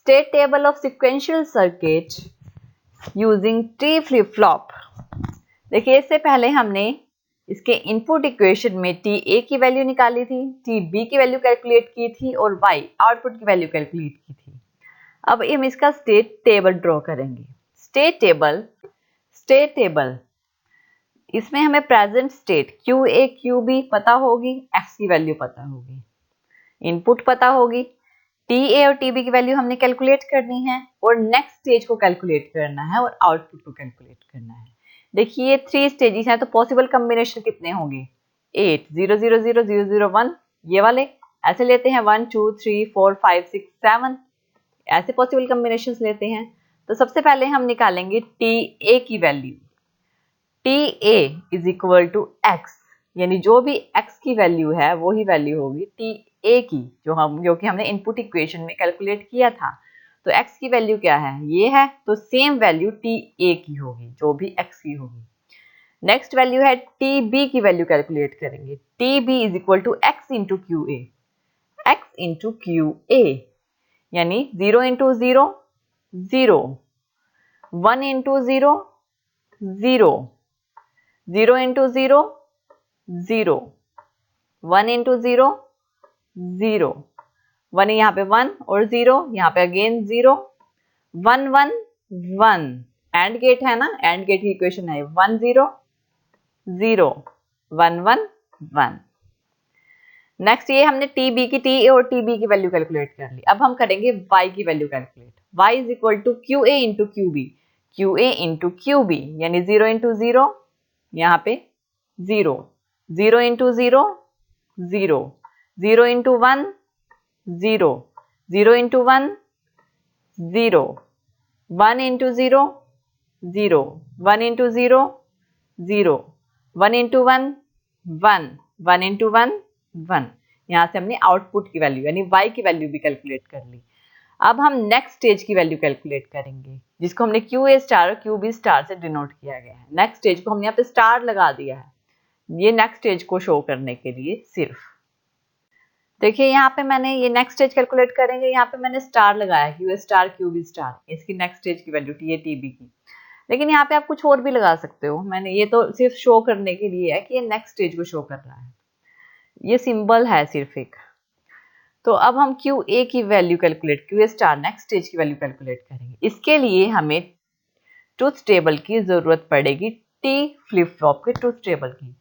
State table of sequential circuit using T flip flop. देखिए इससे पहले हमने इसके इनपुट इक्वेशन में टी ए की वैल्यू निकाली थी, टी बी की वैल्यू कैलकुलेट की थी और वाई आउटपुट की वैल्यू कैलकुलेट की थी। अब हम इसका स्टेट टेबल ड्रॉ करेंगे। स्टेट टेबल इसमें हमें present state Q A Q B पता होगी, एक्स की वैल्यू पता होगी, इनपुट पता होगी, टी ए और टी बी की वैल्यू हमने कैलकुलेट करनी है और नेक्स्ट स्टेज को कैलकुलेट करना है और आउटपुट को कैलकुलेट करना है। देखिए ये 3 स्टेजेस हैं तो पॉसिबल कॉम्बिनेशन कितने होंगे 8 0 0 0 0 0 1 ये वाले ऐसे लेते हैं 1 2 3 4 5 6 7 ऐसे पॉसिबल कॉम्बिनेशंस लेते हैं। तो सबसे पहले हम निकालेंगे टी ए की value. T A is equal to X, यानी जो भी एक्स की वैल्यू है वो ही वैल्यू होगी टी ए की जो कि हमने इनपुट इक्वेशन में कैलकुलेट किया था। तो x की वैल्यू क्या है ये है, तो सेम वैल्यू टी ए की होगी जो भी x की होगी। नेक्स्ट वैल्यू है टी बी की वैल्यू कैलकुलेट करेंगे। T B is equal to X into Q A, X into Q A यानी 0 इंटू 0 0, 1 इंटू 0 0, 0 इंटू 0 0, 1 इंटू 0 0, 1 यहाँ पे 1 और 0 यहाँ पे अगेन 0, 1 1 1 एंड गेट है ना, एंड गेट की इक्वेशन है 1 0 0 1 1 1। नेक्स्ट ये हमने टी बी की टी ए और टी बी की वैल्यू कैलकुलेट कर ली। अब हम करेंगे y की value calculate. y is equal to Q A into Q B, Q A into Q B यानी 0 इंटू 0 यहाँ पे 0, 0 into 0 0, 0 into 1 0, 0 into 1 0, 1 into 0 0, 1 into 0 0, 1 into 1 1, 1 into 1 1। यहाँ से हमने आउटपुट की वैल्यू यानी y की वैल्यू भी कैलकुलेट कर ली। अब हम नेक्स्ट स्टेज की वैल्यू कैलकुलेट करेंगे जिसको हमने क्यू ए स्टार और क्यू बी स्टार से डिनोट किया गया है। नेक्स्ट स्टेज को हमने यहाँ पे स्टार लगा दिया है, ये नेक्स्ट स्टेज को शो करने के लिए सिर्फ। देखिए यहाँ पे मैंने ये नेक्स्ट स्टेज कैलकुलेट करेंगे, यहाँ पे मैंने स्टार लगाया Q A star Q B star, इसकी नेक्स्ट स्टेज की value T A T B की। लेकिन यहाँ पे आप कुछ और भी लगा सकते हो, मैंने ये तो सिर्फ शो करने के लिए है कि ये नेक्स्ट स्टेज को शो कर रहा है, ये सिंबल है सिर्फ एक। तो अब हम क्यू ए की value calculate, Q A star next stage की वैल्यू कैलकुलेट करेंगे। इसके लिए हमें ट्रुथ टेबल की जरूरत पड़ेगी, टी फ्लिप फ्लॉप के ट्रुथ टेबल की।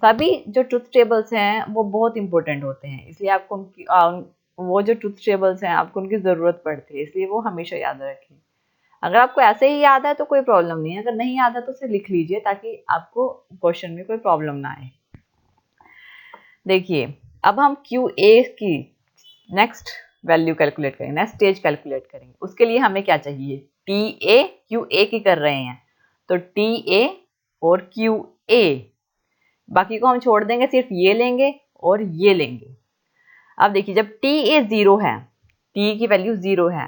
सभी जो ट्रुथ टेबल्स हैं वो बहुत इंपॉर्टेंट होते हैं, इसलिए आपको उनकी वो जो ट्रुथ टेबल्स हैं आपको उनकी ज़रूरत पड़ती है, इसलिए वो हमेशा याद रखें। अगर आपको ऐसे ही याद है तो कोई प्रॉब्लम नहीं है, अगर नहीं याद है तो उसे लिख लीजिए ताकि आपको क्वेश्चन में कोई प्रॉब्लम ना आए। देखिए अब हम क्यू ए की नेक्स्ट वैल्यू कैलकुलेट करेंगे, नेक्स्ट स्टेज कैलकुलेट करेंगे। उसके लिए हमें क्या चाहिए, टी ए क्यू ए की कर रहे हैं तो टी ए और क्यू ए, बाकी को हम छोड़ देंगे, सिर्फ ये लेंगे और ये लेंगे। अब देखिए जब टी ए 0 है, टी की वैल्यू 0 है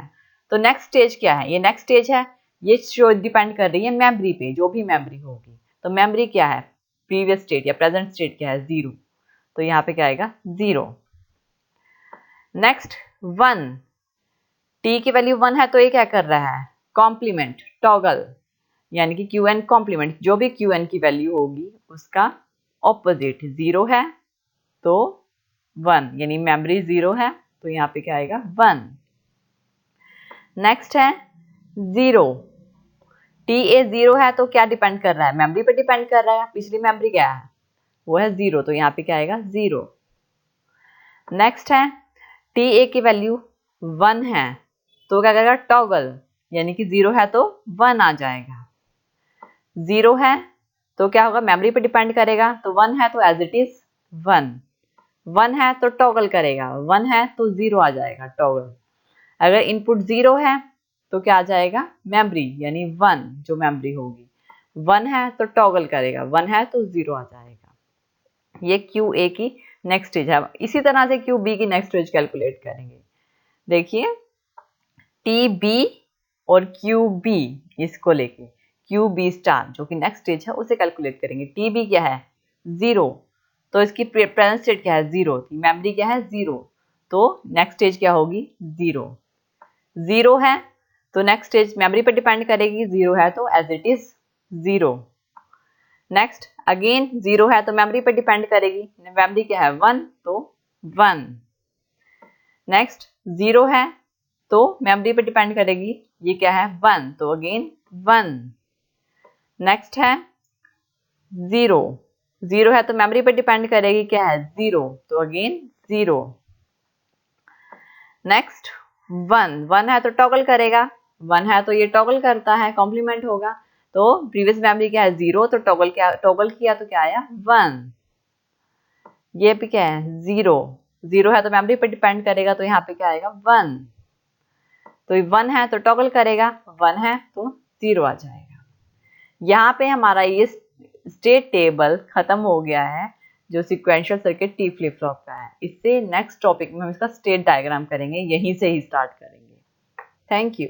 तो नेक्स्ट स्टेज क्या है, ये नेक्स्ट स्टेज है, ये शो डिपेंड कर रही है मेमोरी पे, जो भी मेमोरी होगी। तो मेमोरी क्या है, प्रीवियस स्टेट या प्रेजेंट स्टेट क्या है 0, तो यहाँ पे क्या आएगा 0। नेक्स्ट 1, टी की वैल्यू 1 है तो ये क्या कर रहा है, कॉम्प्लीमेंट टॉगल, यानी कि क्यू एन कॉम्प्लीमेंट, जो भी क्यू एन की वैल्यू होगी उसका ऑपोजिट 0 है तो 1, यानी मेमोरी 0 है तो यहाँ पे क्या आएगा 1। नेक्स्ट है 0, टी ए 0 है तो क्या डिपेंड कर रहा है, मेमोरी पे डिपेंड कर रहा है, पिछली मेमोरी क्या है वो है 0 तो यहाँ पे क्या आएगा 0। नेक्स्ट है टी ए की वैल्यू 1 है तो क्या करेगा टॉगल, यानी कि 0 है तो 1 आ जाएगा, 0 है तो क्या होगा मेमोरी पे डिपेंड करेगा, तो 1 है तो एज इट इज 1, 1 है तो टॉगल करेगा, 1 है तो 0 आ जाएगा टॉगल। अगर इनपुट 0 है तो क्या आ जाएगा मेमोरी, यानी 1 जो मेमोरी होगी, 1 है तो टॉगल करेगा, 1 है तो 0 आ जाएगा। ये क्यू ए की नेक्स्ट स्टेज है। इसी तरह से क्यू बी की नेक्स्ट स्टेज कैलकुलेट करेंगे। देखिए टी बी और क्यू बी, इसको लेके क्यू बी स्टार जो कि नेक्स्ट स्टेज है उसे कैलकुलेट करेंगे। टी बी क्या है 0 तो इसकी प्रेजेंट स्टेट क्या है 0, मेमोरी क्या है 0 तो नेक्स्ट स्टेज क्या होगी 0, 0 है तो नेक्स्ट स्टेज मेमोरी पर डिपेंड करेगी, 0 है तो as it is 0। Next again 0 है तो मेमोरी पर डिपेंड करेगी, मेमोरी क्या है 1 तो 1। नेक्स्ट 0 है तो मेमोरी पर डिपेंड करेगी, ये क्या है 1 तो अगेन 1। नेक्स्ट है 0, 0 है तो मेमोरी पर डिपेंड करेगी, क्या है 0 तो अगेन 0। नेक्स्ट 1, 1 है तो टॉगल करेगा, 1 है तो ये टॉगल करता है, कॉम्प्लीमेंट होगा। तो प्रीवियस मेमोरी क्या है 0 तो टॉगल किया तो क्या आया 1। ये भी क्या है 0, 0 है तो मेमोरी पर डिपेंड करेगा तो यहाँ पे क्या आएगा 1। तो 1 है तो टॉगल करेगा, 1 है तो 0 आ जाएगा। यहाँ पे हमारा ये स्टेट टेबल खत्म हो गया है जो sequential circuit T flip flop का है। इससे नेक्स्ट टॉपिक में हम इसका स्टेट डायग्राम करेंगे, यहीं से ही स्टार्ट करेंगे। Thank you.